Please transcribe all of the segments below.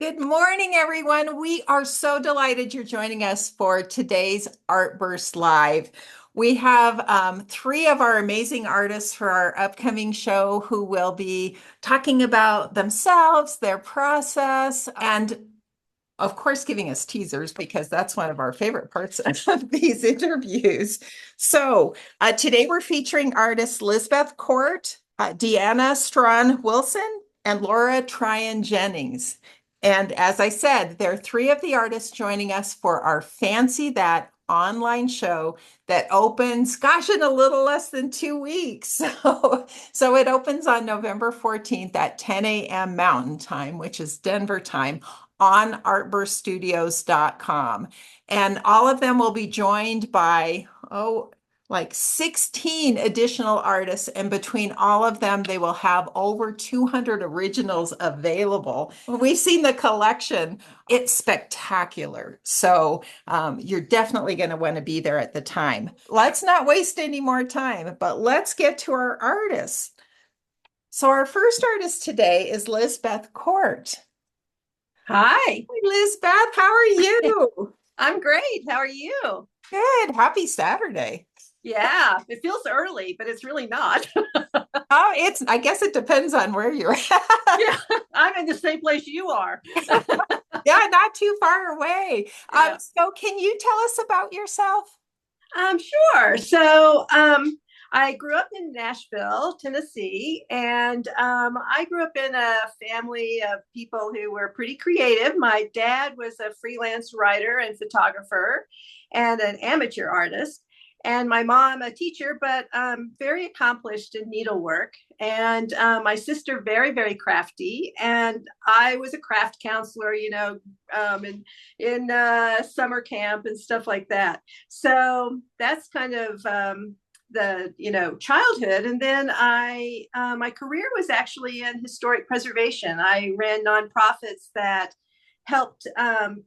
Good morning, everyone. We are so delighted you're joining us for today's Artburst Live. We have three of our amazing artists for our upcoming show who will be talking about themselves, their process, and of course, giving us teasers because that's one of our favorite parts of these interviews. Today we're featuring artists Lisbeth Court, Deanna Strawn Wilson, and Laura Tryon Jennings. And as I said, there are three of the artists joining us for our Fancy That online show that opens, gosh, in a little less than 2 weeks. So it opens on November 14th at 10 a.m. Mountain Time, which is Denver time, on artburststudios.com. And all of them will be joined by, like 16 additional artists. And between all of them, they will have over 200 originals available. We've seen the collection. It's spectacular. So you're definitely going to want to be there at the time. Let's not waste any more time, but let's get to our artists. So our first artist today is Lisbeth Court. Hi, Lisbeth, how are you? I'm great. How are you? Good. Happy Saturday. Yeah, it feels early, but it's really not. Oh, I guess it depends on where you're at. Yeah, I'm in the same place you are. Yeah, not too far away. Yeah. So can you tell us about yourself? Sure. I grew up in Nashville, Tennessee, and I grew up in a family of people who were pretty creative. My dad was a freelance writer and photographer and an amateur artist, and my mom a teacher, but very accomplished in needlework. And my sister very, very crafty, and I was a craft counselor, in summer camp and stuff like that. So that's kind of the childhood. And then I my career was actually in historic preservation. I ran nonprofits that helped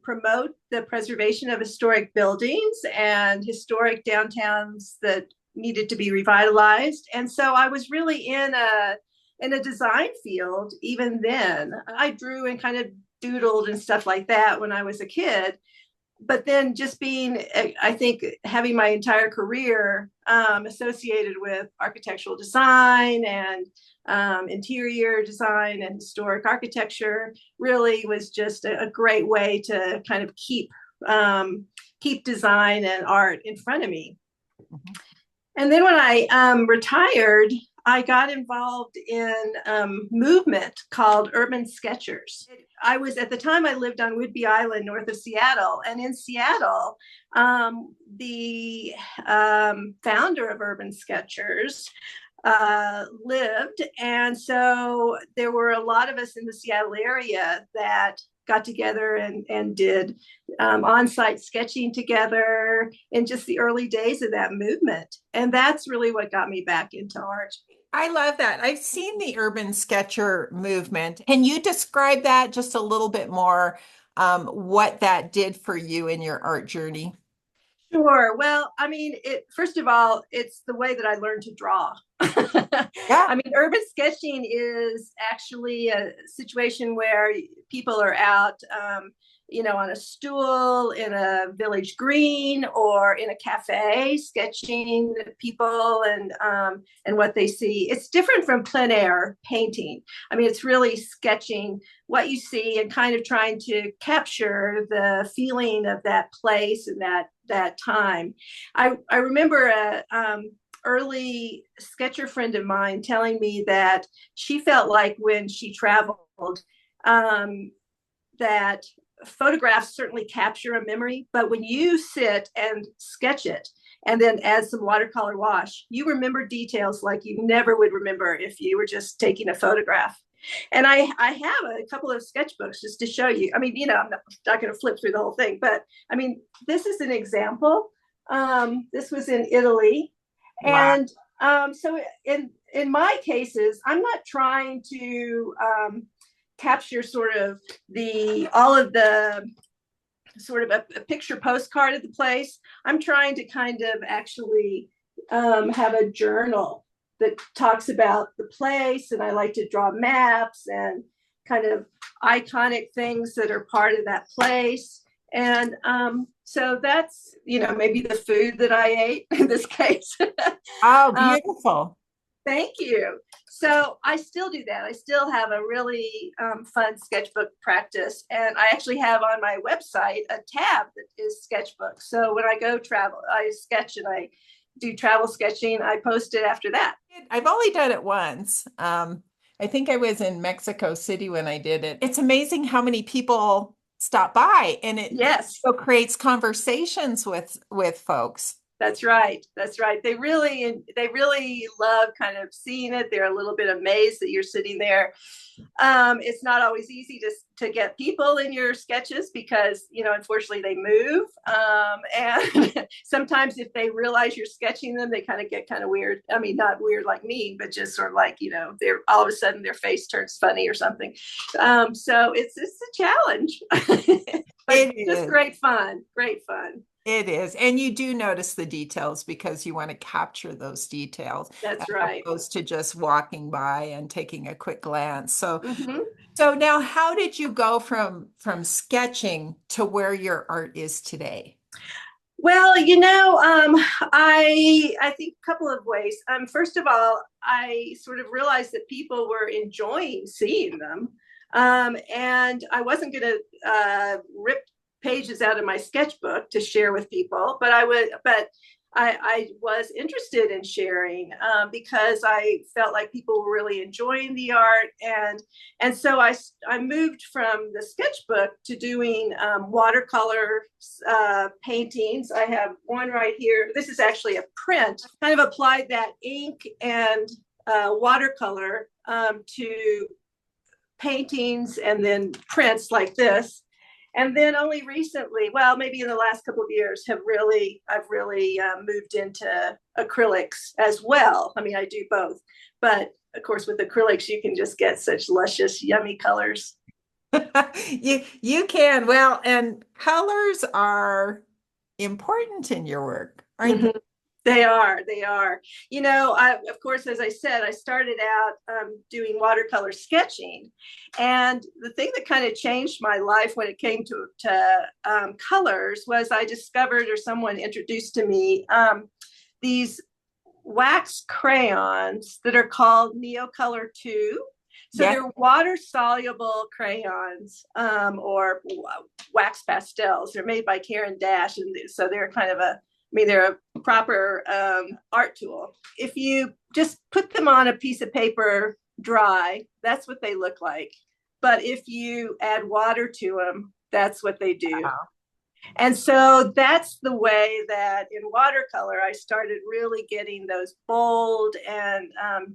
promote the preservation of historic buildings and historic downtowns that needed to be revitalized. And so I was really in a design field even then. I drew and kind of doodled and stuff like that when I was a kid. But then just being, I think, having my entire career associated with architectural design and interior design and historic architecture really was just a great way to kind of keep design and art in front of me. Mm-hmm. And then when I retired, I got involved in movement called Urban Sketchers. I was at the time I lived on Whidbey Island, north of Seattle, and in Seattle, the founder of Urban Sketchers lived, and so there were a lot of us in the Seattle area that got together and did on-site sketching together in just the early days of that movement. And that's really what got me back into art. I love that. I've seen the urban sketcher movement. Can you describe that just a little bit more, what that did for you in your art journey? Sure. Well, I mean, first of all, it's the way that I learned to draw. Yeah. I mean, urban sketching is actually a situation where people are out, on a stool in a village green or in a cafe, sketching people and what they see. It's different from plein air painting. I mean, it's really sketching what you see and kind of trying to capture the feeling of that place and that time. I remember a early sketcher friend of mine telling me that she felt like when she traveled, that photographs certainly capture a memory, but when you sit and sketch it and then add some watercolor wash, you remember details like you never would remember if you were just taking a photograph. And I have a couple of sketchbooks just to show you. I mean, I'm not going to flip through the whole thing, but I mean, this is an example. This was in Italy. Wow. And so in my cases, I'm not trying to capture sort of all of the sort of a picture postcard of the place. I'm trying to kind of actually have a journal that talks about the place, and I like to draw maps and kind of iconic things that are part of that place. And so that's, maybe the food that I ate in this case. Oh, um, beautiful. Thank you. So I still do that. I still have a really fun sketchbook practice. And I actually have on my website a tab that is sketchbook. So when I go travel, I sketch and I do travel sketching. I post it after that. I've only done it once. I think I was in Mexico City when I did it. It's amazing how many people stop by, and it Yes. also creates conversations with folks. That's right. That's right. They really love kind of seeing it. They're a little bit amazed that you're sitting there. It's not always easy to get people in your sketches because, unfortunately they move. And sometimes if they realize you're sketching them, they kind of get kind of weird. I mean, not weird like me, but just sort of like, they're all of a sudden their face turns funny or something. So it's a challenge. But It just is. great fun. Great fun. It is. And you do notice the details because you want to capture those details That's as right. opposed to just walking by and taking a quick glance. So Mm-hmm. so now how did you go from sketching to where your art is today? Well, I think a couple of ways. First of all, I sort of realized that people were enjoying seeing them, and I wasn't going to rip pages out of my sketchbook to share with people, but I was interested in sharing because I felt like people were really enjoying the art, and so I moved from the sketchbook to doing watercolor paintings. I have one right here. This is actually a print. Kind of applied that ink and watercolor to paintings and then prints like this. And then only recently, well, maybe in the last couple of years, I've really moved into acrylics as well. I mean, I do both, but of course, with acrylics, you can just get such luscious, yummy colors. You can. Well, and colors are important in your work, aren't they? Mhm. They are. They are. Of course, as I said, I started out doing watercolor sketching, and the thing that kind of changed my life when it came to colors was I discovered, or someone introduced to me, these wax crayons that are called Neocolor 2. So Yeah. they're water soluble crayons, or wax pastels. They're made by Karen Dash, and so they're kind of they're a proper art tool. If you just put them on a piece of paper dry, that's what they look like. But if you add water to them, that's what they do. Wow. And so that's the way that in watercolor, I started really getting those bold and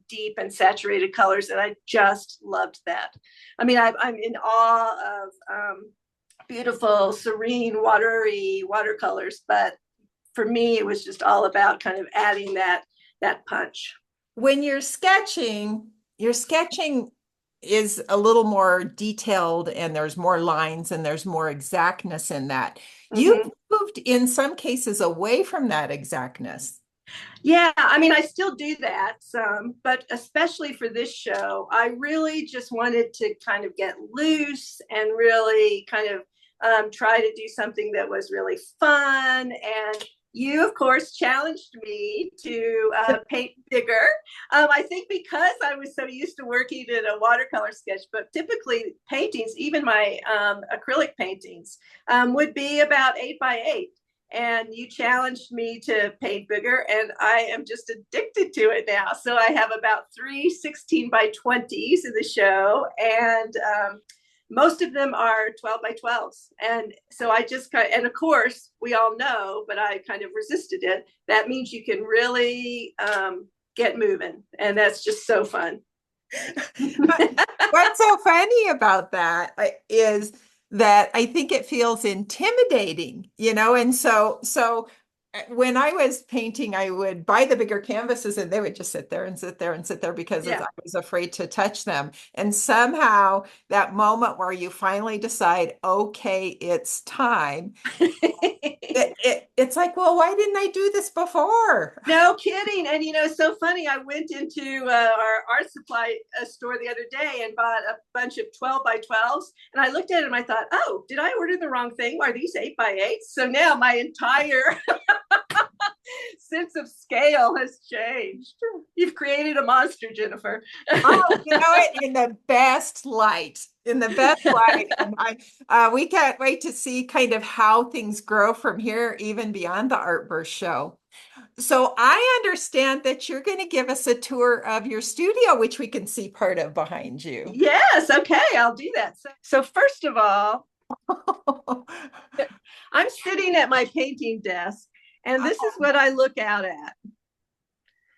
deep and saturated colors. And I just loved that. I mean, I'm in awe of beautiful, serene, watery watercolors. But for me, it was just all about kind of adding that punch. When your sketching is a little more detailed and there's more lines and there's more exactness in that. You've Mm-hmm. moved in some cases away from that exactness. Yeah, I mean, I still do that some, but especially for this show, I really just wanted to kind of get loose and really kind of try to do something that was really fun. And you, of course, challenged me to paint bigger. I think because I was so used to working in a watercolor sketchbook, typically paintings, even my acrylic paintings, would be about 8 by 8, and you challenged me to paint bigger, and I am just addicted to it now. So I have about 3 16 by 20s in the show, and most of them are 12 by 12s. And so I just and of course we all know, but I kind of resisted it. That means you can really get moving, and that's just so fun. What's so funny about that is that I think it feels intimidating, and so When I was painting, I would buy the bigger canvases and they would just sit there and sit there and sit there because I Yeah. was afraid to touch them. And somehow that moment where you finally decide, okay, it's time, it's like, well, why didn't I do this before? No kidding. And it's so funny. I went into our art supply store the other day and bought a bunch of 12 by 12s. And I looked at it and I thought, oh, did I order the wrong thing? Are these 8 by 8s? So now my entire sense of scale has changed. You've created a monster, Jennifer. Oh, you know it in the best light, in the best light. And we can't wait to see kind of how things grow from here, even beyond the Artburst show. So I understand that you're going to give us a tour of your studio, which we can see part of behind you. Yes, okay, I'll do that. So first of all, I'm sitting at my painting desk, and this is what I look out at.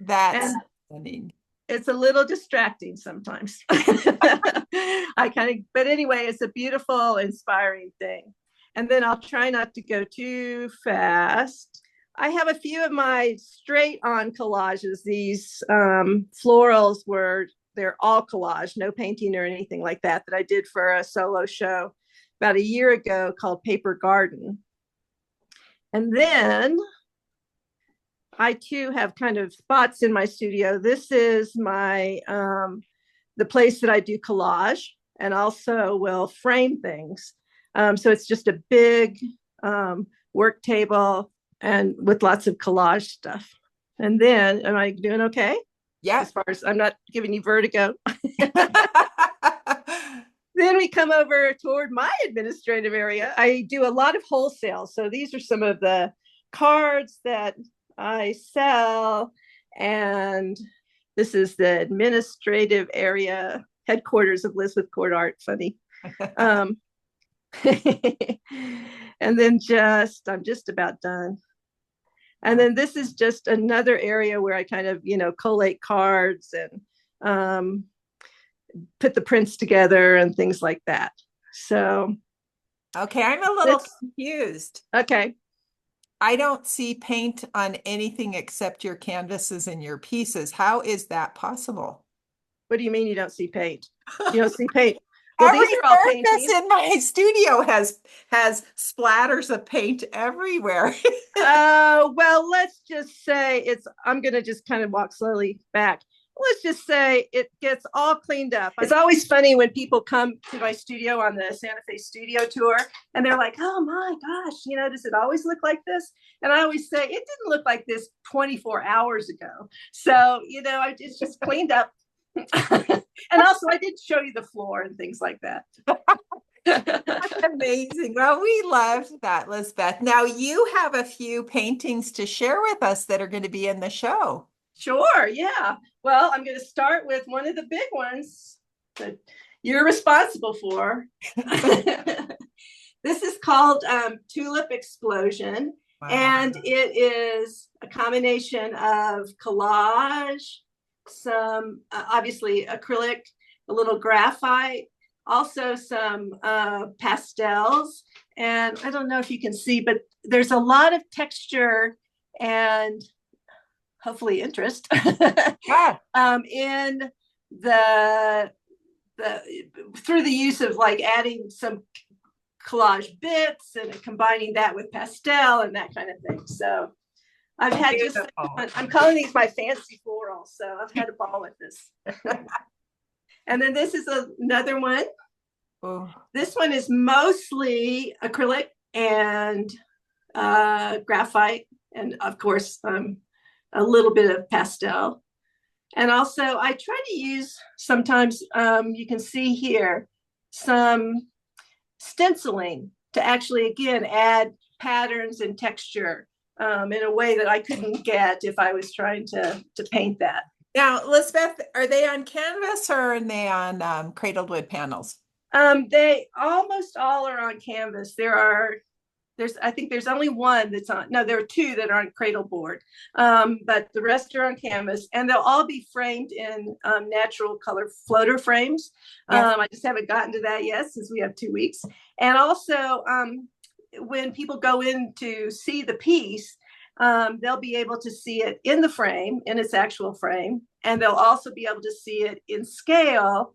That's stunning. It's a little distracting sometimes. But anyway, it's a beautiful, inspiring thing. And then I'll try not to go too fast. I have a few of my straight on collages. These florals they're all collage, no painting or anything like that I did for a solo show about a year ago called Paper Garden. And then I too have kind of spots in my studio. This is my the place that I do collage and also will frame things. So it's just a big work table and with lots of collage stuff. And then, am I doing okay? Yeah. As far as I'm not giving you vertigo. Then we come over toward my administrative area. I do a lot of wholesale. So these are some of the cards that I sell. And this is the administrative area, headquarters of Lisbeth Court Art. Funny. And then I'm just about done. And then this is just another area where I kind of, collate cards and put the prints together and things like that. So. Okay, I'm a little confused. Okay. I don't see paint on anything except your canvases and your pieces. How is that possible? What do you mean you don't see paint? You don't see paint? Well, these are all paintings. In my studio has splatters of paint everywhere. Well, let's just say I'm going to just kind of walk slowly back. Let's just say it gets all cleaned up. It's always funny when people come to my studio on the Santa Fe studio tour and they're like, oh my gosh, does it always look like this? And I always say, it didn't look like this 24 hours ago. So, it's just cleaned up. And also I did show you the floor and things like that. That's amazing. Well, we loved that, Lisbeth. Now you have a few paintings to share with us that are going to be in the show. Sure, yeah. Well, I'm going to start with one of the big ones that you're responsible for. This is called Tulip Explosion. Wow. And it is a combination of collage, some obviously acrylic, a little graphite, also some pastels. And I don't know if you can see, but there's a lot of texture and hopefully interest in the through the use of like adding some collage bits and combining that with pastel and that kind of thing. So I've had I'm calling these my fancy florals. So I've had a ball with this. And then this is another one. Oh. This one is mostly acrylic and graphite, and of course a little bit of pastel. And also I try to use sometimes, you can see here, some stenciling to actually, again, add patterns and texture in a way that I couldn't get if I was trying to paint that. Now, Lisbeth, are they on canvas or are they on cradled wood panels? They almost all are on canvas. I think there's only one that's on. No, there are two that are on cradle board, but the rest are on canvas, and they'll all be framed in natural color floater frames. Yes. I just haven't gotten to that yet since we have 2 weeks. And also, when people go in to see the piece, they'll be able to see it in the frame, in its actual frame, and they'll also be able to see it in scale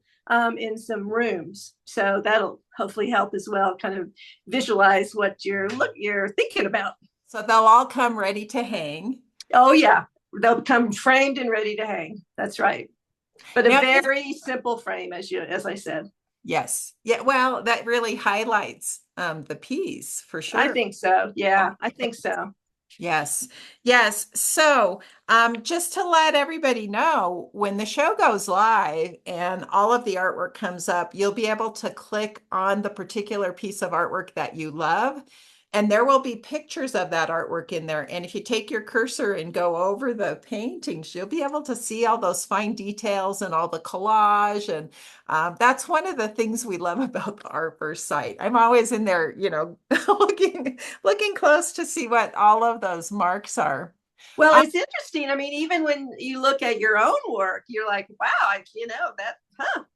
in some rooms. So that'll hopefully help as well, kind of visualize what you're thinking about. So they'll all come ready to hang. Oh yeah, they'll come framed and ready to hang. That's right. But a Now, very simple frame, as I said. yes. Yeah, well, that really highlights the piece for I sure. think so. Yeah, I think so. Yes. Yes. So, just to let everybody know, when the show goes live and all of the artwork comes up, you'll be able to click on the particular piece of artwork that you love, and there will be pictures of that artwork in there. And if you take your cursor and go over the paintings, you'll be able to see all those fine details and all the collage. And that's one of the things we love about the Artverse site. I'm always in there, looking close to see what all of those marks are. Well, it's interesting. I mean, even when you look at your own work, you're like, wow,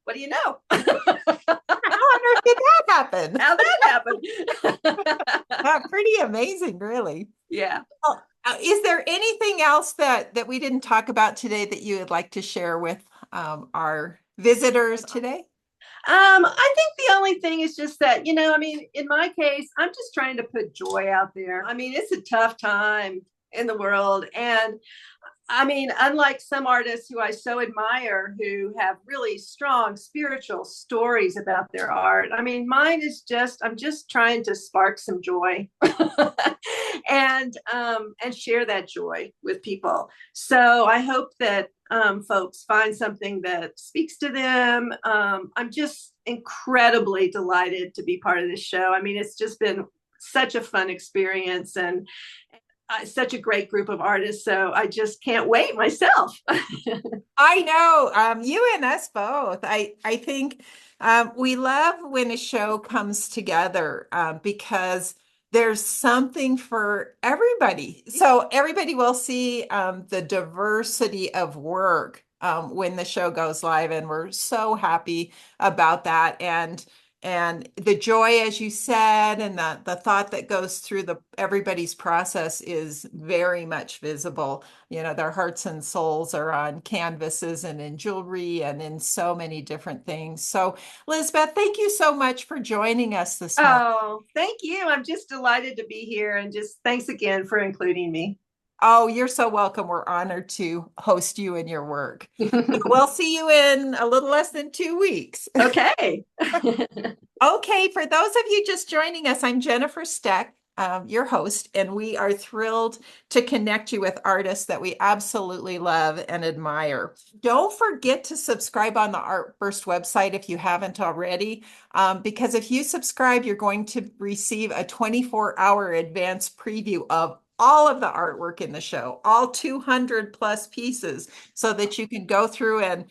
what do you know? How on earth did that happen? How that happened? Pretty amazing, really. Yeah. Well, is there anything else that we didn't talk about today that you would like to share with our visitors today? I think the only thing is just that, I mean, in my case, I'm just trying to put joy out there. I mean, it's a tough time in the world. And I mean, unlike some artists who I so admire who have really strong spiritual stories about their art, I mean, mine is I'm just trying to spark some joy and share that joy with people. So I hope that folks find something that speaks to them. I'm just incredibly delighted to be part of this show. I mean, it's just been such a fun experience and such a great group of artists. So I just can't wait myself. I know, you and us both. I think we love when a show comes together because there's something for everybody. So everybody will see the diversity of work when the show goes live, and we're so happy about that. And the joy, as you said, and the thought that goes through everybody's process is very much visible. Their hearts and souls are on canvases and in jewelry and in so many different things. So, Lisbeth, thank you so much for joining us this morning. Oh, thank you. I'm just delighted to be here, and just thanks again for including me. Oh, you're so welcome. We're honored to host you in your work. We'll see you in a little less than 2 weeks. Okay. Okay, for those of you just joining us, I'm Jennifer Steck, your host, and we are thrilled to connect you with artists that we absolutely love and admire. Don't forget to subscribe on the Artverse website if you haven't already, because if you subscribe, you're going to receive a 24-hour advance preview of all of the artwork in the show, all 200 plus pieces, so that you can go through and,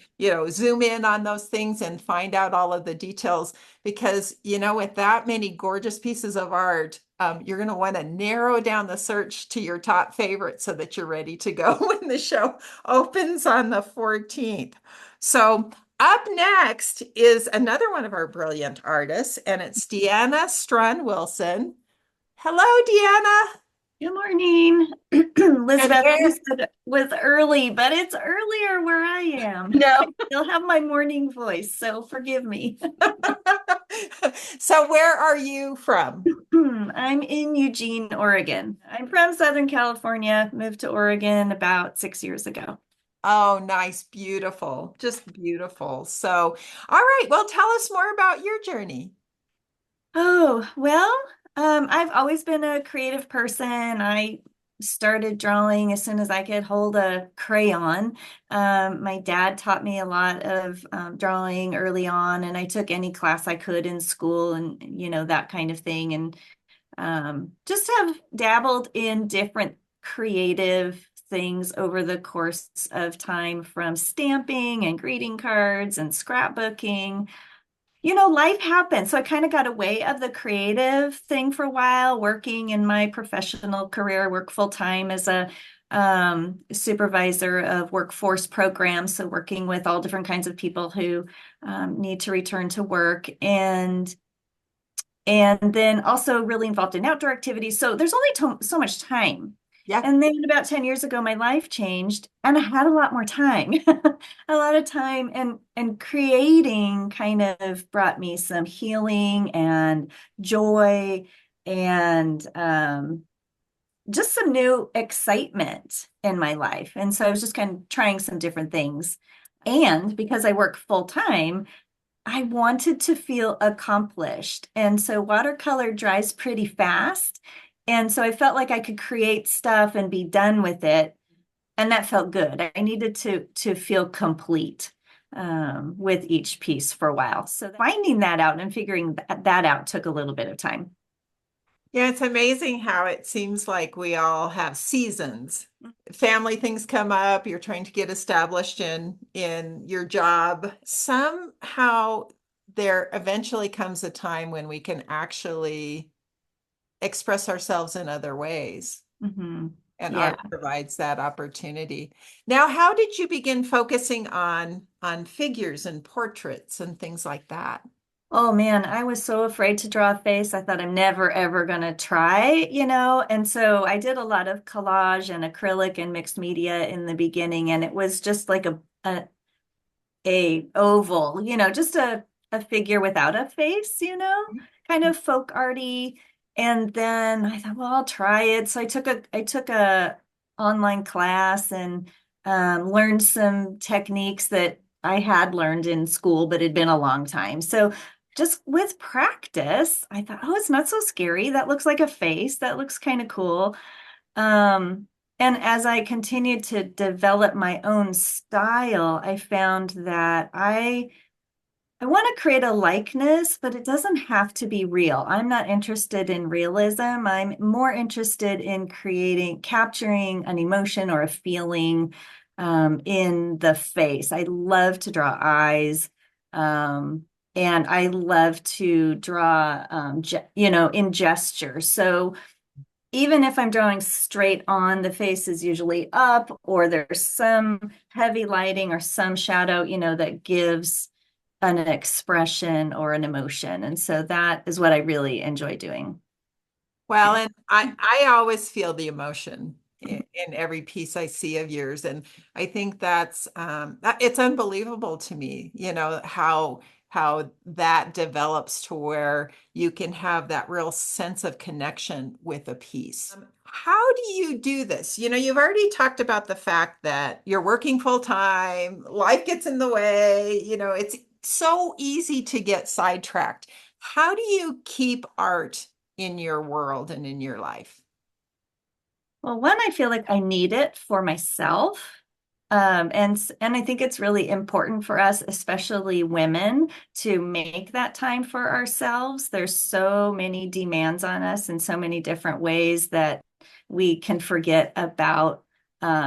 zoom in on those things and find out all of the details. Because, with that many gorgeous pieces of art, you're going to want to narrow down the search to your top favorite so that you're ready to go when the show opens on the 14th. So up next is another one of our brilliant artists, and it's Deanna Strawn Wilson. Hello, Deanna. Good morning. Elizabeth, you said it was early, but it's earlier where I am. No. I still have my morning voice, so forgive me. So where are you from? I'm in Eugene, Oregon. I'm from Southern California, moved to Oregon about 6 years ago. Oh, nice. Beautiful. Just beautiful. So, all right. Well, tell us more about your journey. Oh, well, I've always been a creative person. I started drawing as soon as I could hold a crayon. My dad taught me a lot of drawing early on, and I took any class I could in school and, that kind of thing. And just have dabbled in different creative things over the course of time, from stamping and greeting cards and scrapbooking. Life happens. So I kind of got away of the creative thing for a while, working in my professional career. I work full time as a supervisor of workforce programs. So working with all different kinds of people who need to return to work, and then also really involved in outdoor activities. So there's only so much time Yeah. And then about 10 years ago, my life changed and I had a lot more time, a lot of time, and creating kind of brought me some healing and joy and just some new excitement in my life. And so I was just kind of trying some different things. And because I work full time, I wanted to feel accomplished. And so watercolor dries pretty fast. And so I felt like I could create stuff and be done with it. And that felt good. I needed to feel complete with each piece for a while. So finding that out and figuring that out took a little bit of time. Yeah, it's amazing how it seems like we all have seasons. Family things come up, you're trying to get established in your job. Somehow there eventually comes a time when we can actually express ourselves in other ways, Mhm. and Yeah. art provides that opportunity. Now, how did you begin focusing on figures and portraits and things like that? Oh man, I was so afraid to draw a face. I thought I'm never ever gonna try, And so I did a lot of collage and acrylic and mixed media in the beginning, and it was just like a oval, just a figure without a face, kind of folk arty. And then I thought, well, I'll try it. So I took a online class and learned some techniques that I had learned in school, but it'd been a long time. So just with practice, I thought, oh, it's not so scary. That looks like a face. That looks kind of cool. Um, and as I continued to develop my own style, I found that I want to create a likeness, but it doesn't have to be real. I'm not interested in realism. I'm more interested in capturing an emotion or a feeling in the face. I love to draw eyes, um, and I love to draw, in gesture. So even if I'm drawing straight on, the face is usually up, or there's some heavy lighting or some shadow, that gives an expression or an emotion. And so that is what I really enjoy doing. Well, and I always feel the emotion in every piece I see of yours, and I think it's unbelievable to me, how that develops to where you can have that real sense of connection with a piece. How do you do this? You've already talked about the fact that you're working full time, life gets in the way, it's so easy to get sidetracked. How do you keep art in your world and in your life? Well, one, I feel like I need it for myself. And I think it's really important for us, especially women, to make that time for ourselves. There's so many demands on us in so many different ways that we can forget about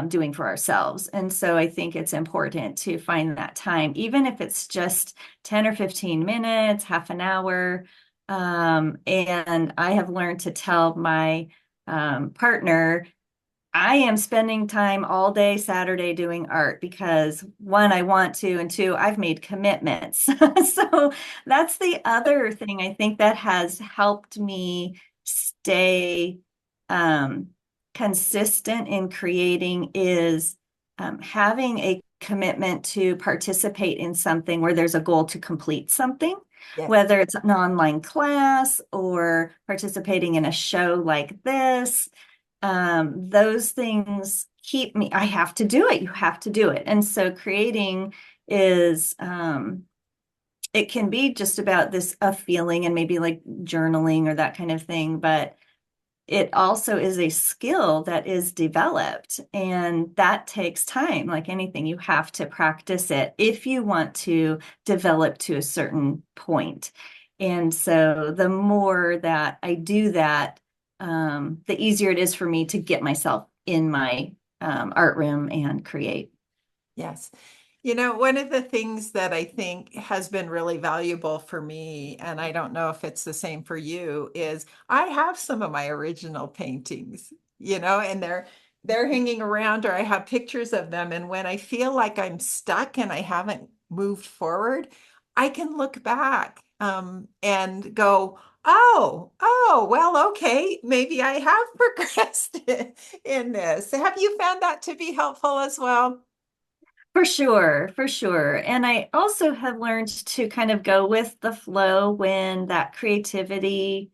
doing for ourselves. And so I think it's important to find that time, even if it's just 10 or 15 minutes, half an hour. And I have learned to tell my partner, I am spending time all day Saturday doing art because one, I want to, and two, I've made commitments. So that's the other thing I think that has helped me stay um, consistent in creating is having a commitment to participate in something where there's a goal to complete something, Yes. whether it's an online class or participating in a show like this. Those things keep me, I have to do it. You have to do it. And so creating is, it can be just about a feeling and maybe like journaling or that kind of thing, but it also is a skill that is developed and that takes time. Like anything, you have to practice it if you want to develop to a certain point. And so the more that I do that, the easier it is for me to get myself in my art room and create. Yes. One of the things that I think has been really valuable for me, and I don't know if it's the same for you, is I have some of my original paintings, and they're hanging around, or I have pictures of them. And when I feel like I'm stuck and I haven't moved forward, I can look back and go, Well, okay. Maybe I have progressed in this. Have you found that to be helpful as well? For sure, for sure. And I also have learned to kind of go with the flow when that creativity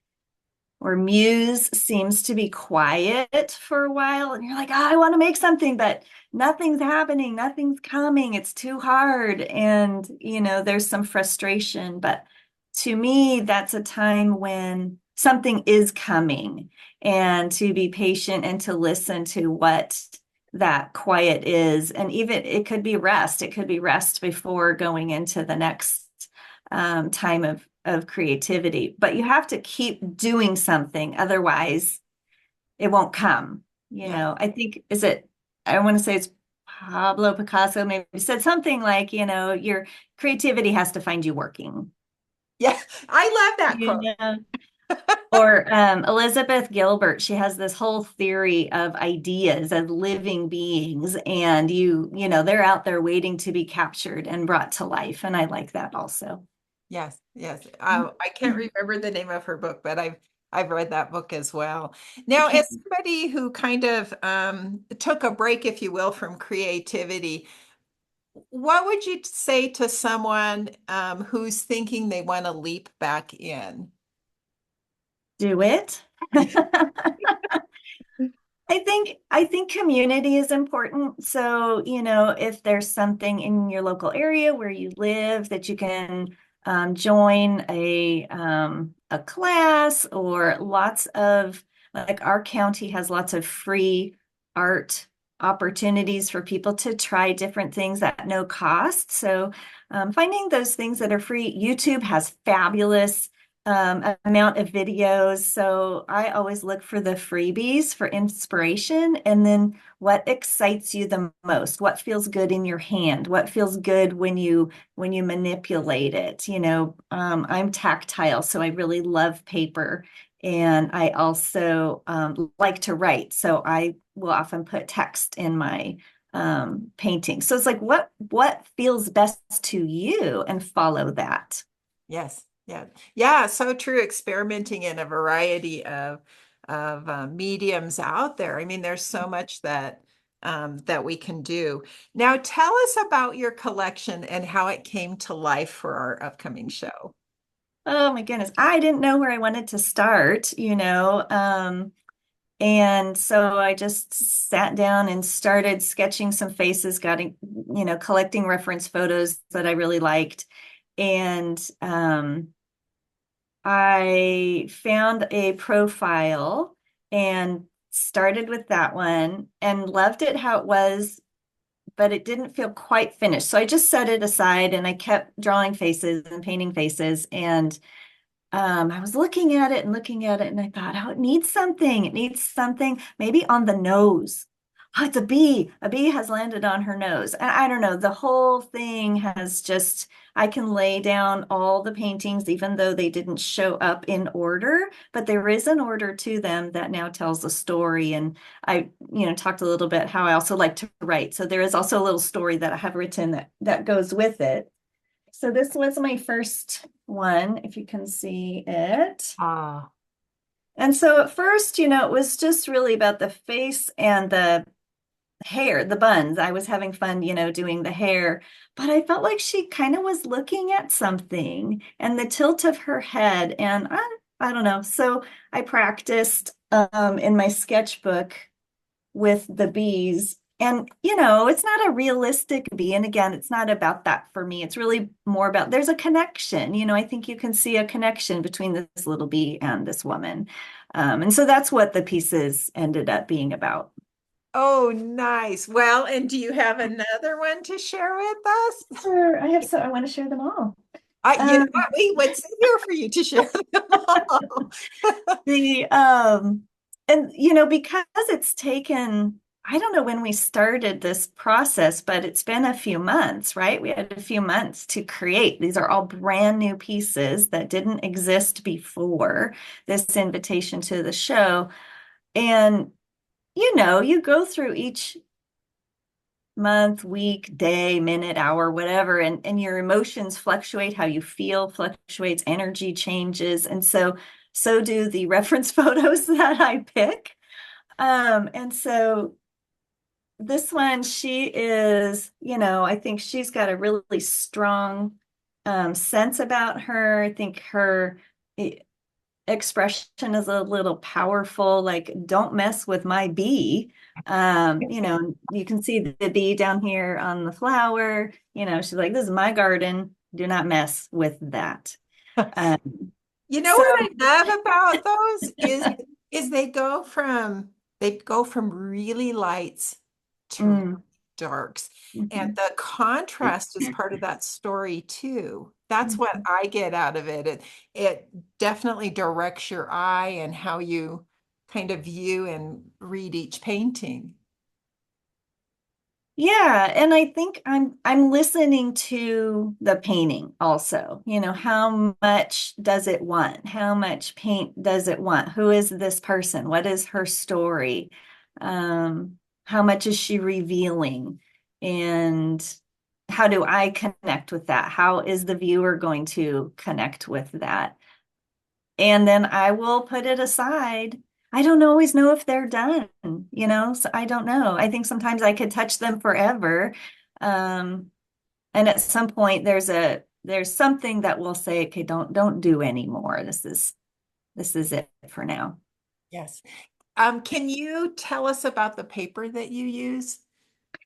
or muse seems to be quiet for a while. And you're like, oh, I want to make something, but nothing's happening, nothing's coming. It's too hard. And, there's some frustration. But to me, that's a time when something is coming, and to be patient and to listen to what that quiet is. And even it could be rest. It could be rest before going into the next time of creativity. But you have to keep doing something, otherwise it won't come. Yeah. I think, I want to say it's Pablo Picasso maybe said something like, your creativity has to find you working. Yeah, I love that You quote. know? Or Elizabeth Gilbert, she has this whole theory of ideas as living beings, and they're out there waiting to be captured and brought to life. And I like that also. Yes, yes. I can't remember the name of her book, but I've read that book as well. I Now, as can't. somebody who kind of took a break, if you will, from creativity, what would you say to someone who's thinking they want to leap back in? Do it. I think community is important. So, if there's something in your local area where you live that you can join a class, or lots of, like, our county has lots of free art opportunities for people to try different things at no cost. So, finding those things that are free. YouTube has fabulous amount of videos. So I always look for the freebies for inspiration, and then what excites you the most, what feels good in your hand, what feels good when you manipulate it. I'm tactile, so I really love paper. And I also like to write. So I will often put text in my painting. So it's like, what feels best to you, and follow that. Yes, yeah, yeah. So true. Experimenting in a variety of mediums out there. I mean, there's so much that we can do. Now, tell us about your collection and how it came to life for our upcoming show. Oh my goodness. I didn't know where I wanted to start, and so I just sat down and started sketching some faces, collecting reference photos that I really liked. And I found a profile and started with that one and loved it how it was, but it didn't feel quite finished. So I just set it aside and I kept drawing faces and painting faces. And I was looking at it and looking at it, and I thought, oh, it needs something. It needs something maybe on the nose. Oh, it's a bee. A bee has landed on her nose. And I don't know, the whole thing has just, I can lay down all the paintings, even though they didn't show up in order, but there is an order to them that now tells a story. And I, talked a little bit how I also like to write. So there is also a little story that I have written that goes with it. So this was my first one, if you can see it. Ah, And so at first, it was just really about the face and the hair, the buns. I was having fun, doing the hair, but I felt like she kind of was looking at something, and the tilt of her head. And I don't know. So I practiced in my sketchbook with the bees. And, it's not a realistic bee. And again, it's not about that for me. It's really more about there's a connection. I think you can see a connection between this little bee and this woman. And so that's what the pieces ended up being about. oh, nice. Well, and do you have another one to share with us? Sure, I want to share them all. You know Um, what? We would sit here for you to share them all. the and because it's taken, I don't know when we started this process, but it's been a few months, right? We had a few months to create. These are all brand new pieces that didn't exist before this invitation to the show. And you go through each month, week, day, minute, hour, whatever, and your emotions fluctuate, how you feel fluctuates, energy changes. And so so do the reference photos that I pick. And so this one, she is, I think she's got a really strong sense about her. I think her expression is a little powerful, like, don't mess with my bee. You can see the bee down here on the flower. She's like, this is my garden. Do not mess with that. You know So, what I love about those is they go from really lights to mm, darks. And mhm, the contrast is part of that story too. That's what mhm. I get out of it. It definitely directs your eye and how you kind of view and read each painting. Yeah, and I think I'm listening to the painting also. How much does it want? How much paint does it want? Who is this person? What is her story? How much is she revealing? And how do I connect with that? How is the viewer going to connect with that? And then I will put it aside. I don't always know if they're done, so I don't know. I think sometimes I could touch them forever. Um, and at some point there's something that will say, okay, don't do anymore. This is it for now. Yes. Can you tell us about the paper that you use?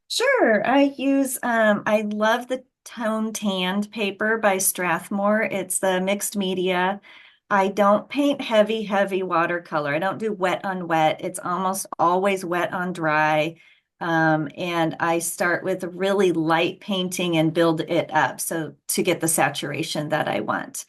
Sure. I love the tone tanned paper by Strathmore. It's the mixed media. I don't paint heavy watercolor. I don't do wet on wet. It's almost always wet on dry. And I start with a really light painting and build it up so to get the saturation that I want.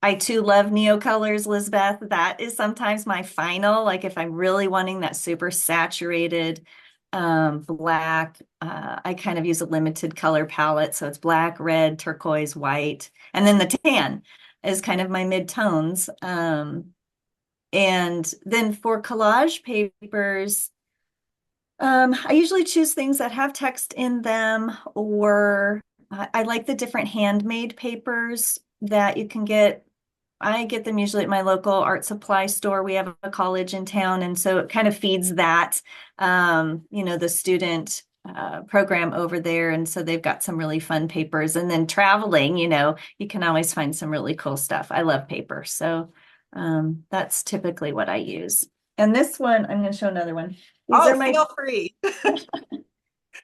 I too love Neocolors, Lisbeth. That is sometimes my final, like if I'm really wanting that super saturated black. I kind of use a limited color palette. So it's black, red, turquoise, white. And then the tan is kind of my mid-tones. And then for collage papers, I usually choose things that have text in them, or I like the different handmade papers that you can get. I get them usually at my local art supply store. We have a college in town, and so it kind of feeds that, the student program over there. And so they've got some really fun papers. And then traveling, you can always find some really cool stuff. I love paper. So that's typically what I use. And this one, I'm going to show another one. These Oh, are my feel free.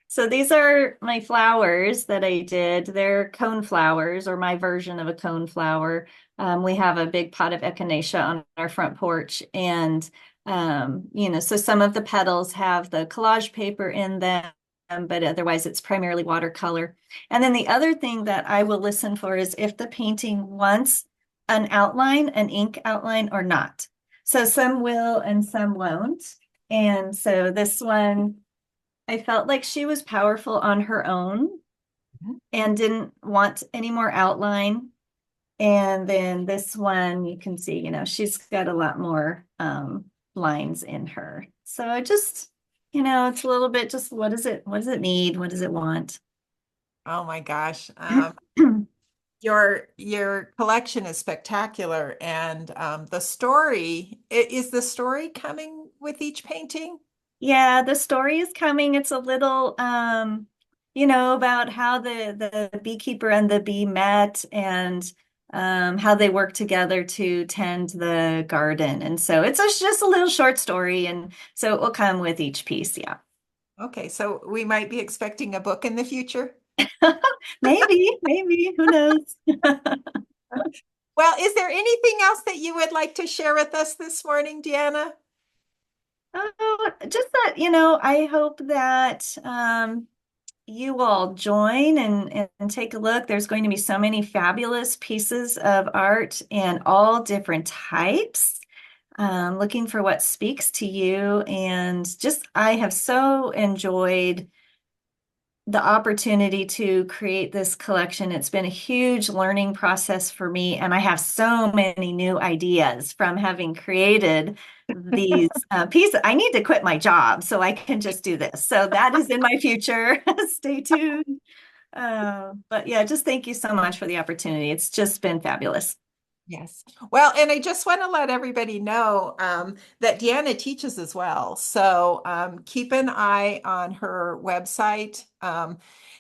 So these are my flowers that I did. They're cone flowers, or my version of a cone flower. We have a big pot of echinacea on our front porch, and so some of the petals have the collage paper in them, but otherwise it's primarily watercolor. And then the other thing that I will listen for is if the painting wants an outline, an ink outline, or not. So some will and some won't. And so this one, I felt like she was powerful on her own Mhm. and didn't want any more outline. And then this one, you can see, she's got a lot more lines in her. So I just, it's a little bit just what does it need? What does it want? Oh my gosh. Your collection is spectacular, and the story is the story coming with each painting? Yeah, the story is coming. It's a little, about how the beekeeper and the bee met, and how they work together to tend the garden. And so it's just a little short story, and so it will come with each piece. Yeah. Okay, so we might be expecting a book in the future. Maybe, who knows? Well, is there anything else that you would like to share with us this morning, Deanna? Oh, just that, I hope that you all join and take a look. There's going to be so many fabulous pieces of art and all different types. Looking for what speaks to you. And just, I have so enjoyed the opportunity to create this collection. It's been a huge learning process for me, and I have so many new ideas from having created these pieces. I need to quit my job so I can just do this. So that is in my future. Stay tuned. But yeah, just thank you so much for the opportunity. It's just been fabulous. Yes. Well, and I just want to let everybody know that Deanna teaches as well. So keep an eye on her website.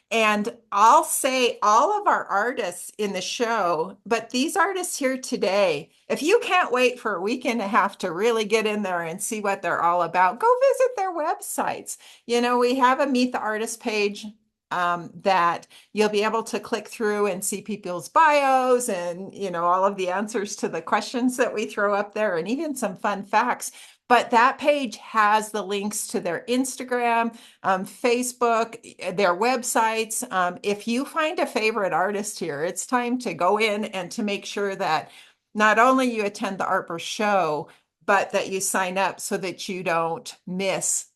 And I'll say all of our artists in the show, but these artists here today, if you can't wait for a week and a half to really get in there and see what they're all about, go visit their websites. You know, we have a Meet the Artist page that you'll be able to click through and see people's bios and, you know, all of the answers to the questions that we throw up there and even some fun facts. But that page has the links to their Instagram, Facebook, their websites. If you find a favorite artist here, it's time to go in and to make sure that not only you attend the ArtBurst show, but that you sign up so that you don't miss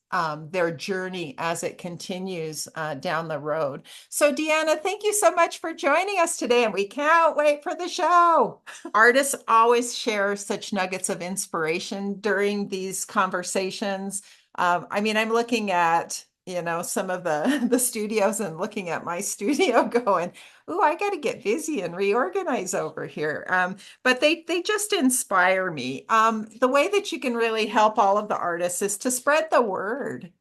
their journey as it continues down the road. So Deanna, thank you so much for joining us today, and we can't wait for the show. Artists always share such nuggets of inspiration during these conversations. I mean, I'm looking at, you know, some of the studios and looking at my studio going, oh, I got to get busy and reorganize over here. But they just inspire me. The way that you can really help all of the artists is to spread the word.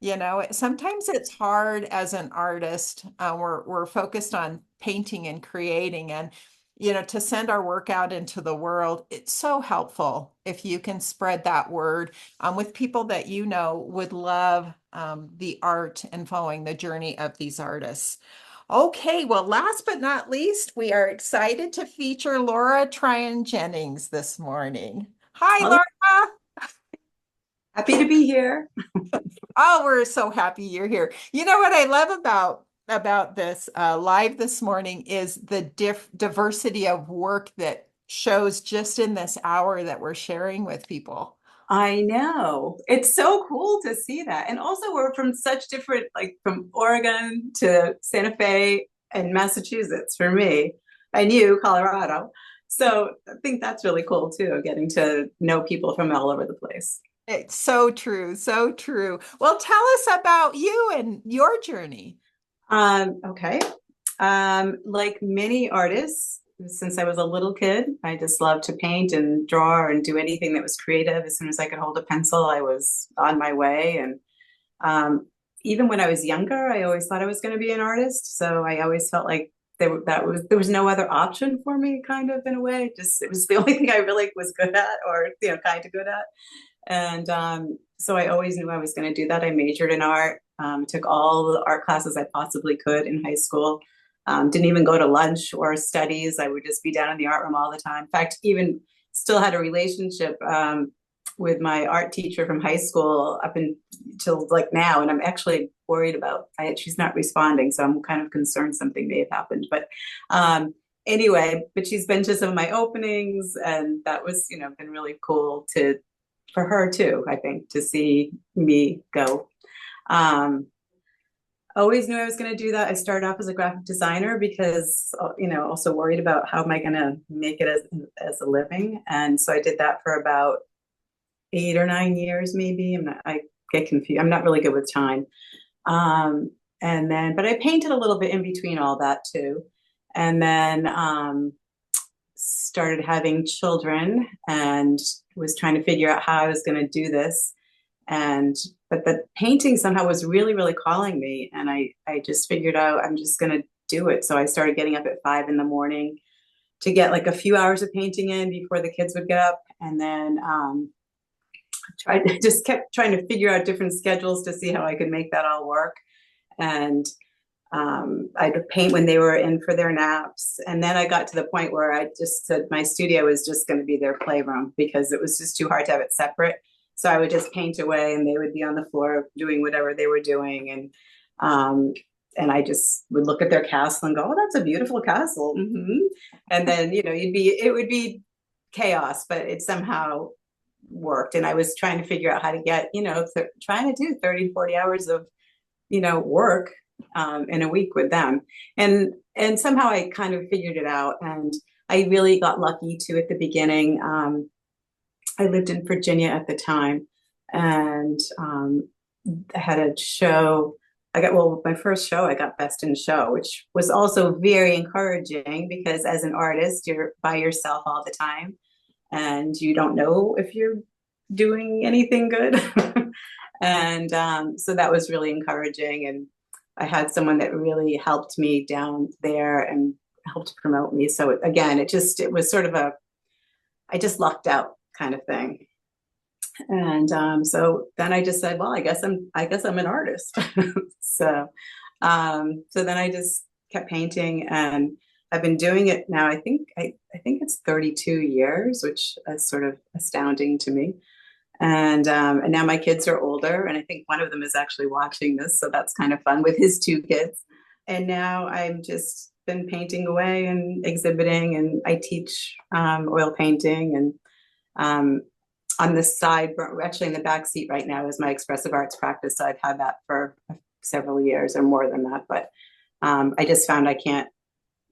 You know, sometimes it's hard as an artist. We're focused on painting and creating, and you know, to send our work out into the world. It's so helpful if you can spread that word with people that you know would love the art and following the journey of these artists. Okay, well, last but not least, we are excited to feature Laura Tryon Jennings this morning. Hi, Hello. Laura. Happy to be here. Oh, we're so happy you're here. You know what I love about this live this morning is the diversity of work that shows just in this hour that we're sharing with people. I know. It's so cool to see that. And also we're from such different, like from Oregon to Santa Fe and Massachusetts for me. I knew Colorado. So I think that's really cool too, getting to know people from all over the place. It's so true, so true. Well, tell us about you and your journey. Okay. Like many artists, since I was a little kid, I just loved to paint and draw and do anything that was creative. As soon as I could hold a pencil, I was on my way. And even when I was younger, I always thought I was going to be an artist. So I always felt like there was no other option for me, kind of in a way. Just it was the only thing I really was good at, or kind of good at. And so I always knew I was going to do that. I majored in art, took all the art classes I possibly could in high school. Didn't even go to lunch or studies. I would just be down in the art room all the time. In fact, even still had a relationship with my art teacher from high school up until like now. And I'm actually worried about, she's not responding. So I'm kind of concerned something may have happened. But anyway, but she's been to some of my openings, and that was, been really cool for her too, I think, to see me go. Always knew I was going to do that. I started off as a graphic designer because, also worried about how am I going to make it as a living. And so I did that for about 8 or 9 years, maybe. I get confused. I'm not really good with time. But I painted a little bit in between all that too. And then started having children and was trying to figure out how I was going to do this. But the painting somehow was really, really calling me. And I just figured out I'm just going to do it. So I started getting up at 5 a.m. to get like a few hours of painting in before the kids would get up. And then just kept trying to figure out different schedules to see how I could make that all work. And I'd paint when they were in for their naps. And then I got to the point where I just said my studio was just going to be their playroom because it was just too hard to have it separate. So I would just paint away and they would be on the floor doing whatever they were doing. And I just would look at their castle and go, oh, that's a beautiful castle. Mm-hmm. And then, it would be chaos, but it somehow worked. And I was trying to figure out how to get, trying to do 30 to 40 hours of, work in a week with them. And somehow I kind of figured it out. And I really got lucky too at the beginning. I lived in Virginia at the time, and I had a show my first show, I got Best in Show, which was also very encouraging because as an artist, you're by yourself all the time and you don't know if you're doing anything good. And so that was really encouraging. And I had someone that really helped me down there and helped promote me. So again, it was sort of I just lucked out kind of thing. And so then I just said, well, I guess I'm an artist. So so then I just kept painting, and I've been doing it now. I think it's 32 years, which is sort of astounding to me. And now my kids are older, and I think one of them is actually watching this, so that's kind of fun with his two kids. And now I'm just been painting away and exhibiting, and I teach oil painting, and on the side, actually in the back seat right now is my expressive arts practice. So I've had that for several years or more than that. But I just found I can't,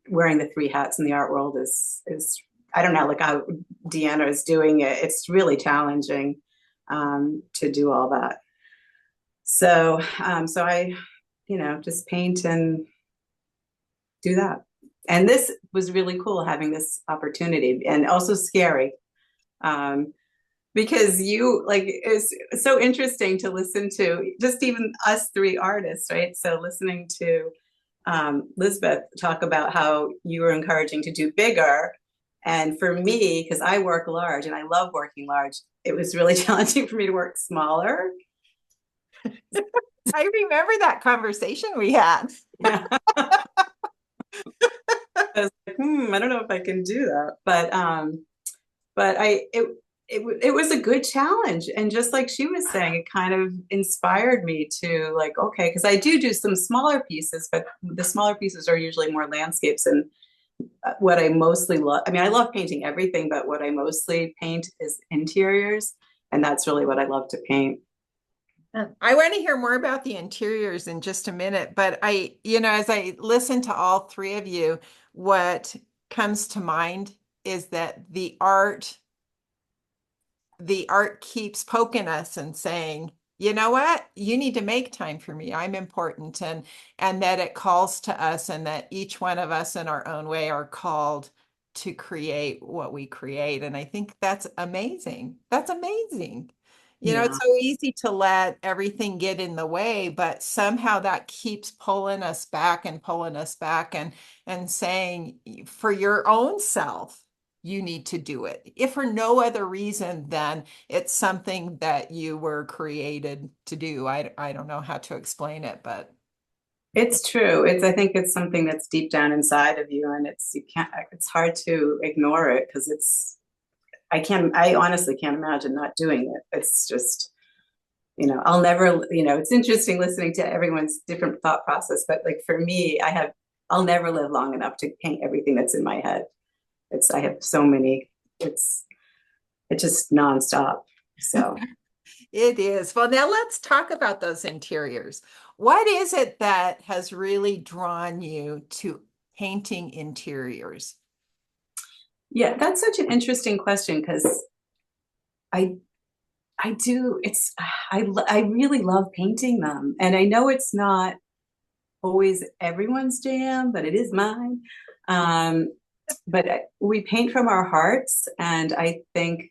wearing the three hats in the art world is I don't know, like how Deanna is doing it. It's really challenging to do all that. So so I, just paint and do that. And this was really cool having this opportunity, and also scary. Because it's so interesting to listen to just even us three artists, right? So listening to Lisbeth talk about how you were encouraging to do bigger. And for me, because I work large and I love working large, it was really challenging for me to work smaller. I remember that conversation we had. Yeah. I was like, I don't know if I can do that. But it was a good challenge. And just like she was saying, it kind of inspired me to like, okay, because I do some smaller pieces, but the smaller pieces are usually more landscapes. And what I mostly love, I mean, I love painting everything, but what I mostly paint is interiors. And that's really what I love to paint. I want to hear more about the interiors in just a minute, but as I listen to all three of you, what comes to mind is that the art keeps poking us and saying, you know what, you need to make time for me. I'm important. And that it calls to us, and that each one of us in our own way are called to create what we create. And I think that's amazing. That's amazing. Yeah. It's so easy to let everything get in the way, but somehow that keeps pulling us back and saying, for your own self, you need to do it. If for no other reason than it's something that you were created to do. I don't know how to explain it, but it's true. I think it's something that's deep down inside of you, and it's hard to ignore it because I honestly can't imagine not doing it. It's just, I'll never, it's interesting listening to everyone's different thought process, but like for me, I'll never live long enough to paint everything that's in my head. I have so many, it's just nonstop. So it is. Well, now let's talk about those interiors. What is it that has really drawn you to painting interiors? Yeah, that's such an interesting question because I really love painting them. And I know it's not always everyone's jam, but it is mine. But we paint from our hearts, and I think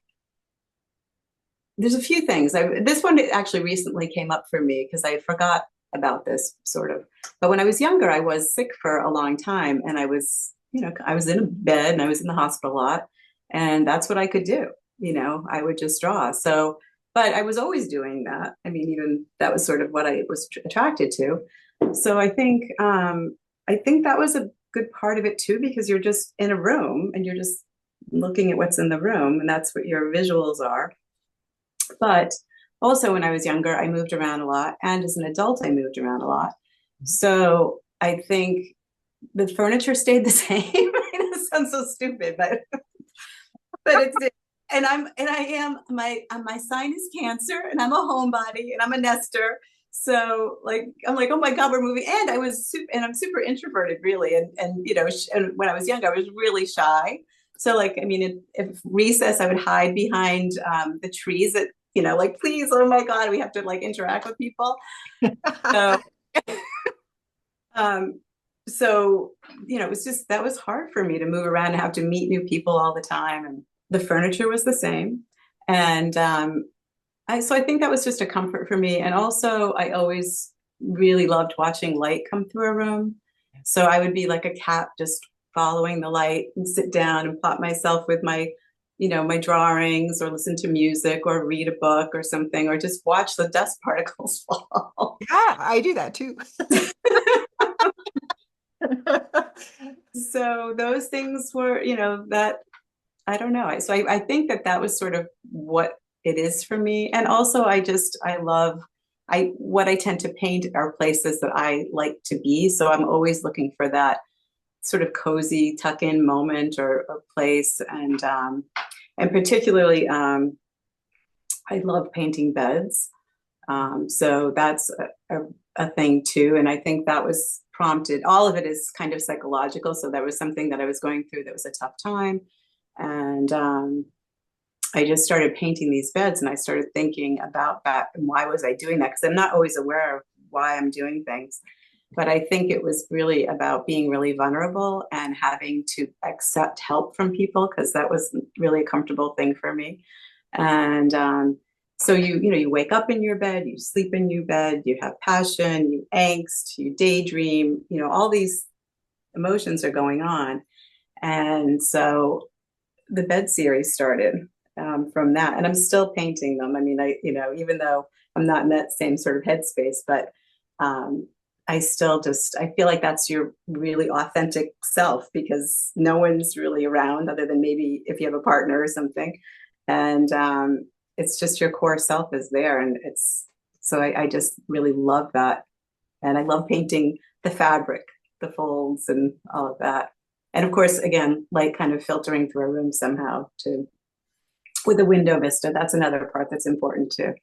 there's a few things. This one actually recently came up for me because I forgot about this sort of. But when I was younger, I was sick for a long time, and I was in a bed and I was in the hospital a lot, and that's what I could do. I would just draw. So, but I was always doing that. I mean, even that was sort of what I was attracted to. So I think that was a good part of it too, because you're just in a room and you're just looking at what's in the room, and that's what your visuals are. But also when I was younger, I moved around a lot, and as an adult, I moved around a lot. So I think the furniture stayed the same. It sounds so stupid, but it's my sign is Cancer, and I'm a homebody, and I'm a nester. So I'm like, oh my God, we're moving. And I'm super introverted, really. And and when I was young, I was really shy. So if recess, I would hide behind the trees that, please, oh my God, we have to interact with people. So So, it was just, that was hard for me to move around and have to meet new people all the time. And the furniture was the same. And so I think that was just a comfort for me. And also, I always really loved watching light come through a room. So I would be like a cat, just following the light and sit down and plot myself with my drawings, or listen to music, or read a book or something, or just watch the dust particles fall. Yeah, I do that too. So those things were, that, I don't know. So I think that was sort of what it is for me. And also what I tend to paint are places that I like to be. So I'm always looking for that sort of cozy tuck-in moment or place. And particularly, I love painting beds. So that's a thing too. And I think that was prompted, all of it is kind of psychological. So that was something that I was going through that was a tough time. And I just started painting these beds, and I started thinking about that and why was I doing that? Because I'm not always aware of why I'm doing things. But I think it was really about being really vulnerable and having to accept help from people, because that was really a comfortable thing for me. And so you wake up in your bed, you sleep in your bed, you have passion, you angst, you daydream, all these emotions are going on. And so the bed series started from that, and I'm still painting them. I mean, even though I'm not in that same sort of headspace, but I feel like that's your really authentic self, because no one's really around other than maybe if you have a partner or something. And it's just your core self is there. And so I just really love that. And I love painting the fabric, the folds and all of that. And of course, again, light kind of filtering through a room somehow with a window vista. That's another part that's important too.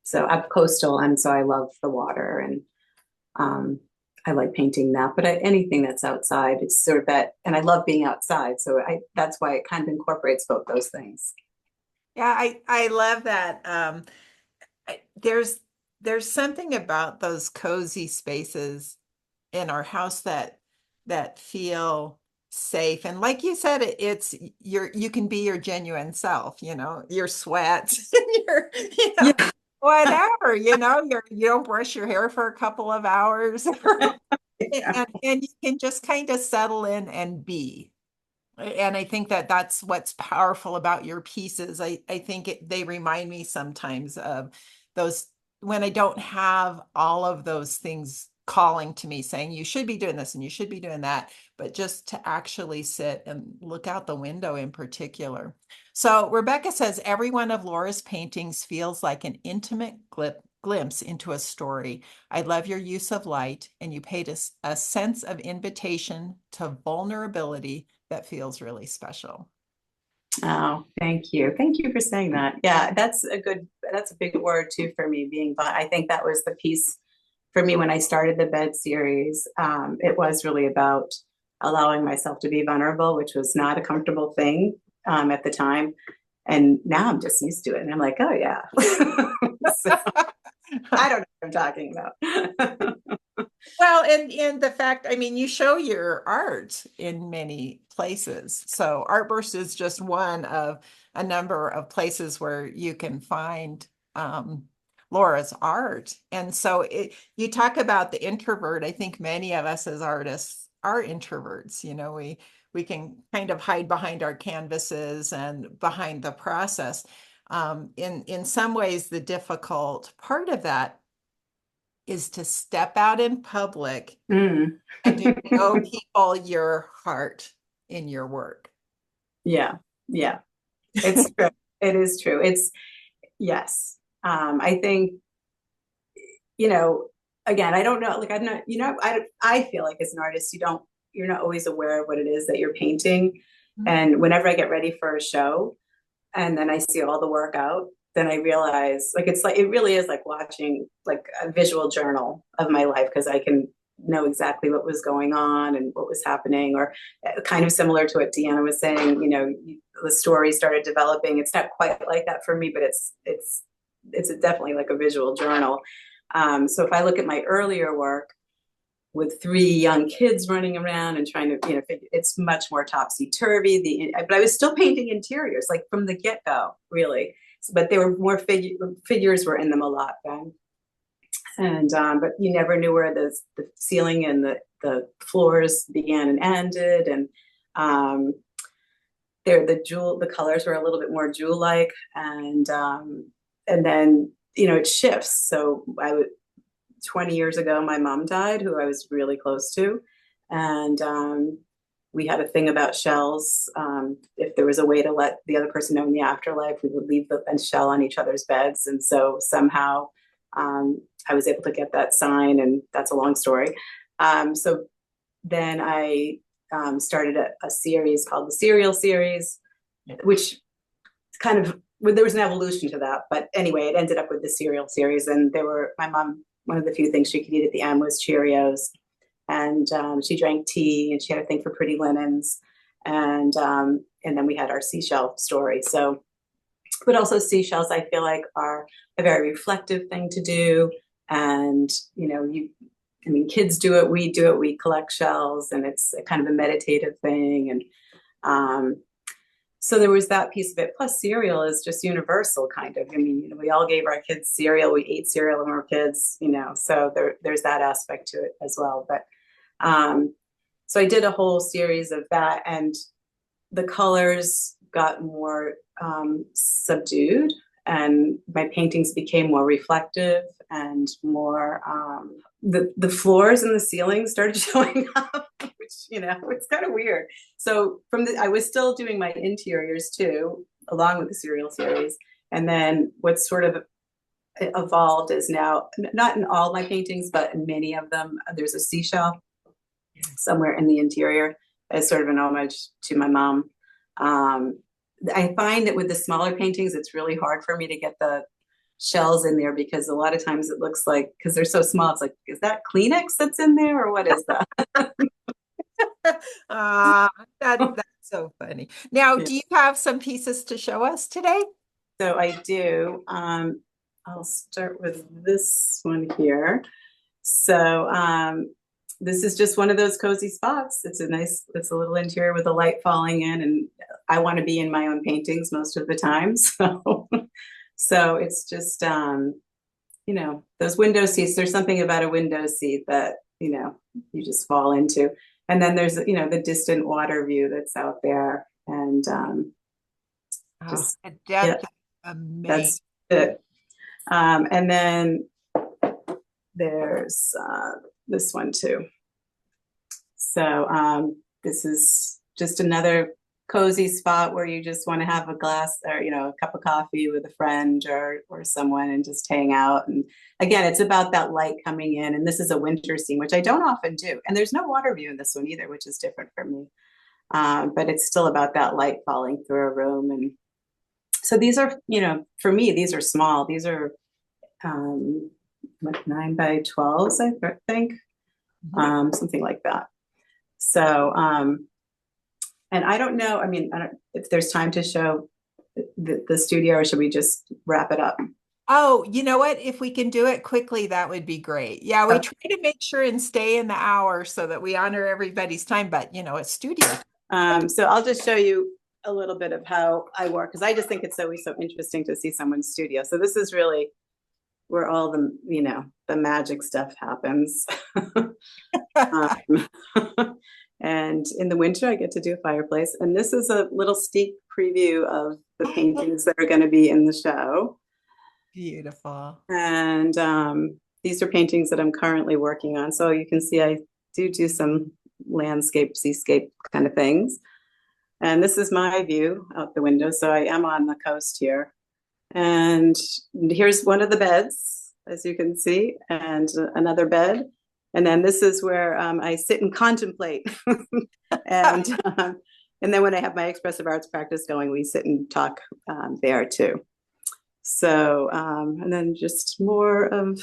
So up coastal, and so I love the water, and I like painting that. But anything that's outside, it's sort of that, and I love being outside. So that's why it kind of incorporates both those things. Yeah, I love that. There's something about those cozy spaces in our house that feel safe. And like you said, you can be your genuine self, your sweats, your, Yeah. whatever, you don't brush your hair for a couple of hours. And you can just kind of settle in and be. And I think that's what's powerful about your pieces. I think they remind me sometimes of those when I don't have all of those things calling to me saying you should be doing this and you should be doing that, but just to actually sit and look out the window in particular. So Rebecca says every one of Laura's paintings feels like an intimate glimpse into a story. I love your use of light, and you paint a sense of invitation to vulnerability that feels really special. Oh, thank you. Thank you for saying that. Yeah, that's a big word too for me, I think that was the piece for me when I started the bed series. It was really about allowing myself to be vulnerable, which was not a comfortable thing at the time. And now I'm just used to it. And I'm like, oh yeah. So, I don't know what I'm talking about. Well, and the fact, I mean, you show your art in many places. So Artburst is just one of a number of places where you can find Laura's art. And so you talk about the introvert. I think many of us as artists are introverts. We can kind of hide behind our canvases and behind the process. In some ways, the difficult part of that is to step out in public and to show people your heart in your work. Yeah. It's true. It is true. Yes. I think, again, I don't know, like I'm not, I feel like as an artist, you're not always aware of what it is that you're painting. And whenever I get ready for a show and then I see all the work out, then I realize it really is like watching like a visual journal of my life, because I can know exactly what was going on and what was happening, or kind of similar to what Deanna was saying, the story started developing. It's not quite like that for me, but it's definitely like a visual journal. So if I look at my earlier work with 3 young kids running around and trying to, it's much more topsy-turvy. But I was still painting interiors, like from the get-go, really. But there were more figures were in them a lot then. And but you never knew where the ceiling and the floors began and ended. And the colors were a little bit more jewel-like, and then it shifts. So 20 years ago, my mom died, who I was really close to, and we had a thing about shells. If there was a way to let the other person know in the afterlife, we would leave a shell on each other's beds. And so somehow I was able to get that sign, and that's a long story. So then I started a series called the Serial Series, which kind of, there was an evolution to that. But anyway, it ended up with the Serial Series. And my mom, one of the few things she could eat at the end was Cheerios. And she drank tea, and she had a thing for pretty linens. And then we had our seashell story. So, but also seashells, I feel like, are a very reflective thing to do. And, kids do it, we collect shells, and it's a kind of a meditative thing. And so there was that piece of it. Plus cereal is just universal, kind of. We all gave our kids cereal. We ate cereal when we were kids, so there's that aspect to it as well. But so I did a whole series of that, and the colors got more subdued, and my paintings became more reflective and more, the floors and the ceilings started showing up, which, it's kind of weird. So I was still doing my interiors too, along with the Serial Series. And then what's sort of evolved is now, not in all my paintings, but in many of them, there's a seashell somewhere in the interior as sort of an homage to my mom. I find that with the smaller paintings, it's really hard for me to get the shells in there, because a lot of times it looks like, because they're so small, it's like, is that Kleenex that's in there, or what is that? That's so funny. Now, Yeah. do you have some pieces to show us today? So I do. I'll start with this one here. So this is just one of those cozy spots. It's a little interior with the light falling in, and I want to be in my own paintings most of the time. So it's just, those window seats, there's something about a window seat that, you just fall into. And then there's, the distant water view that's out there. And just, That's amazing. that's it. And then there's this one too. So this is just another cozy spot where you just want to have a glass or, a cup of coffee with a friend or someone and just hang out. And again, it's about that light coming in. And this is a winter scene, which I don't often do. And there's no water view in this one either, which is different for me. But it's still about that light falling through a room. And so these are, for me, these are small. These are 9 by 12s, I think, something like that. So, and I don't know, if there's time to show the studio, or should we just wrap it up? Oh, you know what? If we can do it quickly, that would be great. Yeah, we try to make sure and stay in the hour so that we honor everybody's time, but it's studio. So I'll just show you a little bit of how I work, because I just think it's always so interesting to see someone's studio. So this is really where all the magic stuff happens. And in the winter, I get to do a fireplace. And this is a little sneak preview of the paintings that are going to be in the show. Beautiful. And these are paintings that I'm currently working on. So you can see I do some landscape, seascape kind of things. And this is my view out the window. So I am on the coast here. And here's one of the beds, as you can see, and another bed. And then this is where I sit and contemplate. And then when I have my expressive arts practice going, we sit and talk there too. So, and then just more of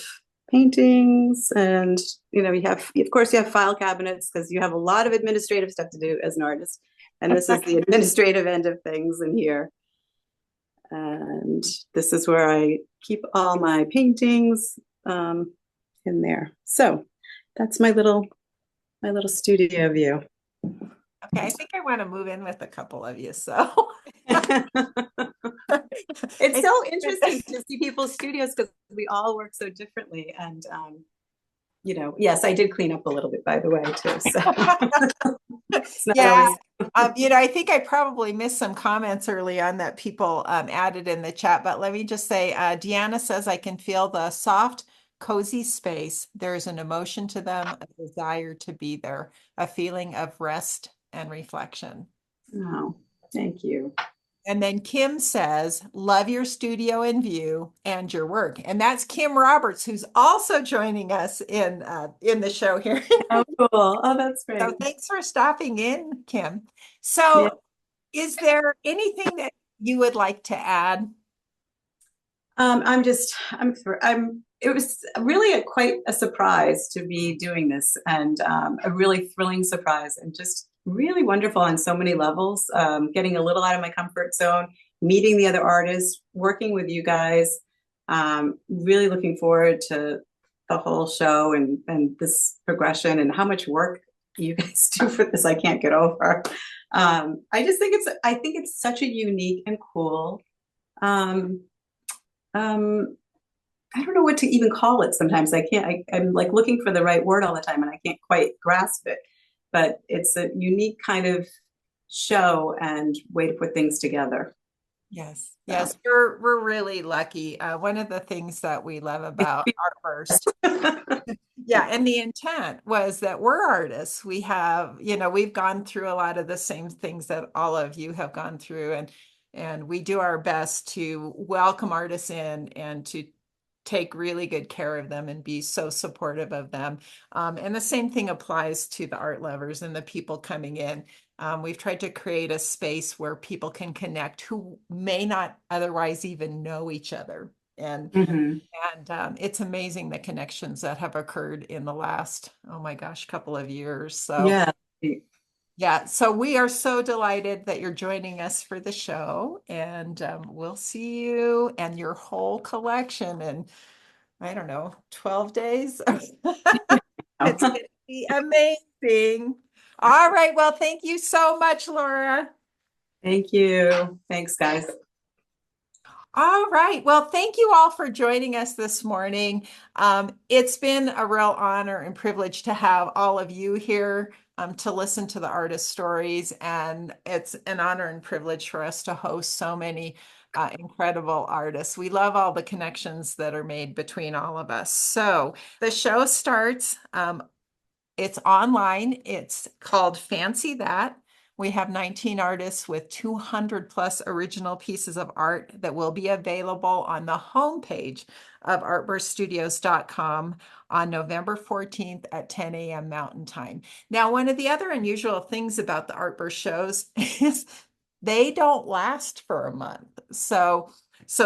paintings, and you have, of course, you have file cabinets, because you have a lot of administrative stuff to do as an artist. And this is the administrative end of things in here. And this is where I keep all my paintings. in there. So that's my little studio view. Okay, I think I want to move in with a couple of you, so. It's so interesting to see people's studios because we all work so differently. And, yes, I did clean up a little bit, by the way, too. So it's not Yeah, always. I think I probably missed some comments early on that people added in the chat, but let me just say, Deanna says, I can feel the soft, cozy space. There's an emotion to them, a desire to be there, a feeling of rest and reflection. Oh, thank you. And then Kim says, love your studio and view and your work. And that's Kim Roberts, who's also joining us in the show here. Oh, cool. Oh, that's great. So thanks for stopping in, Kim. Yeah. So is there anything that you would like to add? It was really quite a surprise to be doing this, and a really thrilling surprise, and just really wonderful on so many levels. Getting a little out of my comfort zone, meeting the other artists, working with you guys. Really looking forward to the whole show and this progression and how much work you guys do for this. I can't get over. I think it's such a unique and cool. I don't know what to even call it sometimes. I'm like looking for the right word all the time and I can't quite grasp it. But it's a unique kind of show and way to put things together. Yes, yes, we're really lucky. One of the things that we love about Artburst, yeah, and the intent was that we're artists. We have, we've gone through a lot of the same things that all of you have gone through, and we do our best to welcome artists in and to take really good care of them and be so supportive of them. And the same thing applies to the art lovers and the people coming in. We've tried to create a space where people can connect who may not otherwise even know each other. And it's amazing the connections that have occurred in the last, oh my gosh, couple of years. So Yeah. yeah, so we are so delighted that you're joining us for the show, and we'll see you and your whole collection in, I don't know, 12 days. It's going to be amazing. All right, well, thank you so much, Laura. Thank you. Thanks, guys. All right. Well, thank you all for joining us this morning. It's been a real honor and privilege to have all of you here to listen to the artist stories. And it's an honor and privilege for us to host so many incredible artists. We love all the connections that are made between all of us. So the show starts, it's online. It's called Fancy That. We have 19 artists with 200 plus original pieces of art that will be available on the homepage of artburststudios.com on November 14th at 10 a.m. Mountain Time. Now, one of the other unusual things about the Artburst shows is they don't last for a month. So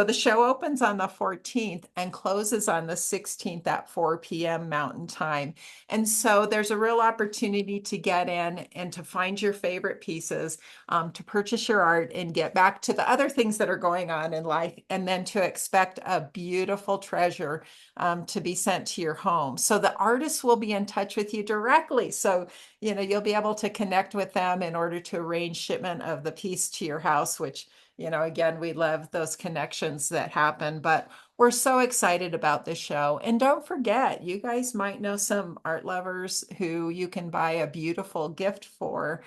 the show opens on the 14th and closes on the 16th at 4 p.m. Mountain Time. And so there's a real opportunity to get in and to find your favorite pieces, to purchase your art and get back to the other things that are going on in life, and then to expect a beautiful treasure to be sent to your home. So the artists will be in touch with you directly. So, you'll be able to connect with them in order to arrange shipment of the piece to your house, which again, we love those connections that happen, but we're so excited about this show. And don't forget, you guys might know some art lovers who you can buy a beautiful gift for,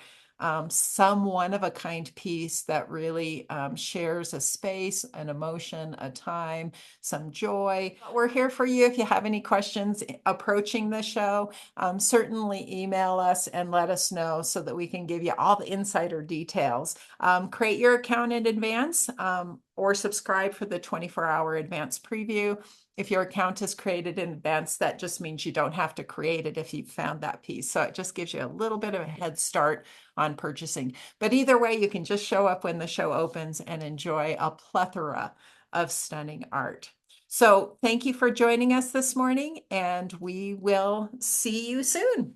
some one-of-a-kind piece that really shares a space, an emotion, a time, some joy. We're here for you if you have any questions approaching the show. Certainly email us and let us know so that we can give you all the insider details. Create your account in advance or subscribe for the 24-hour advance preview. If your account is created in advance, that just means you don't have to create it if you found that piece. So it just gives you a little bit of a head start on purchasing. But either way, you can just show up when the show opens and enjoy a plethora of stunning art. So thank you for joining us this morning, and we will see you soon.